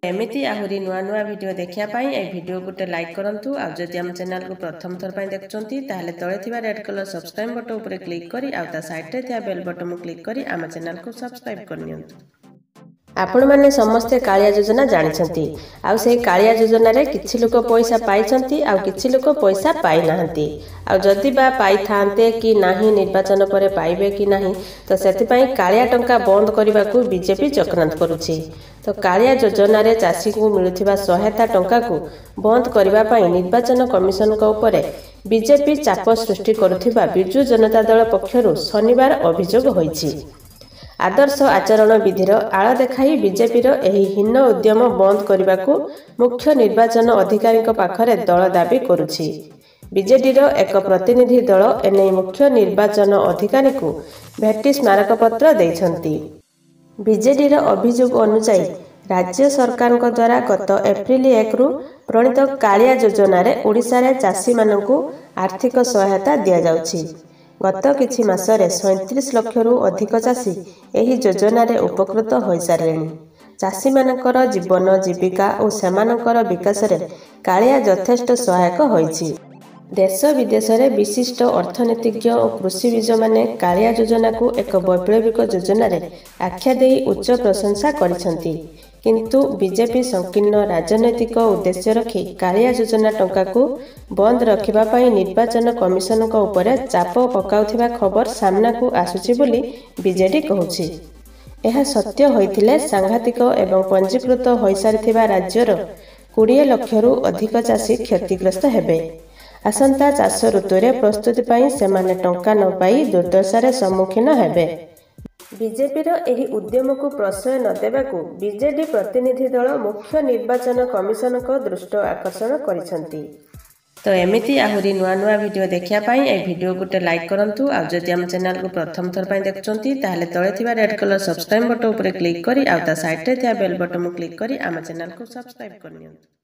एमिति आहुरी नुआ नुआ वीडियो देखिया पाई ए वीडियो गोटे लाइक करंतु आ जदि हम चैनल को प्रथम थर पाई देखचंती ताहले तळे थिबा रेड कलर सब्सक्राइब बटन ऊपर क्लिक करी आ ता साइड रे थिया बेल बटन क्लिक करी आम चैनल को सब्सक्राइब करनियंतु। आपण माने समस्ते कालिया योजना जानिछंती आ से कालिया योजना रे किछि लोक पैसा पाइछंती आ किछि लोक पैसा पाइ नाहंती आ जदि बा पाइ थांते कि नाही निर्वाचन परे पाइबे कि नाही तो सेति पई कालिया टंका बंद करबा को बीजेपी चक्रांत करूछि। तो कालिया योजना रे चासी को मिलुथिबा सहायता टंका को बंद करबा पई निर्वाचन कमिशन को ऊपर बीजेपी चाप सृष्टि करुथिबा बिजु जनता दल पक्षरु शनिवार अभियोग होईछि। आदर्श आचरण विधिर आळ देखाई बीजेपीर एही हीन उद्यम बंद करने को मुख्य निर्वाचन अधिकारी पाखरे दल दाबी करुछि। बीजेडीर एक प्रतिनिधि दल एने मुख्य निर्वाचन अधिकारी को भेटी स्मारकपत्र देइछंती। बीजेडीर अभियोग अनुसार राज्य सरकार द्वारा गत एप्रिल 1 रु प्रणीत कालिया योजना रे ओडिशा रे चासी मानकु आर्थिक सहायता दिया जाउछि। गत किछि मासरे 37 लाख रु अधिक चासी एही योजना रे उपकृत होई सारेनी। चासी मानकर जीवन जीविका और सेमानकर विकास रे कालिया यथेष्ट सहायक होईछि। देश विदेश रे विशिष्ट अर्थनीतिज्ञ और कृषिविज माने कालिया योजना को एक वैप्लविक योजना रे आख्या देई उच्च प्रशंसा करिसंती। किंतु बीजेपी संकीर्ण राजनैतिक उद्देश्य रखी कालिया योजना टंका को बंद रखिबा पई निर्वाचन कमिशन को ऊपर चाप पकाउथिबा खबर सामना को आसुछि बोली बीजेडी कहूछि। यह सत्य होइथिले सांघातिक एवं पंजीकृत होई सारिथिबा राज्यर 20 लाख रु अधिक चासी क्षतिग्रस्त हेबे। आसंता चाष ऋतुरे प्रस्तुति पई सेमाने टंका न पाई दुर्दशार सम्मुखीन हेबे। बीजेपीर एही उद्यम को प्रश्रय न देबाकू बीजेडी प्रतिनिधि दल मुख्य निर्वाचन कमिशन को दृष्टि आकर्षण करिसंती। तो एमिति आहुरी नुआ नुआ वीडियो देखिया पाई ए वीडियो गोटे लाइक करंतु आ जदि हम चैनल को प्रथम थर पाई देखचंती ताहले तळे थिबा रेड कलर सब्सक्राइब बटन ऊपर क्लिक करी आ ता साइड रे थिया बेल बटन क्लिक करी आम चैनल को सब्सक्राइब करनियंतु।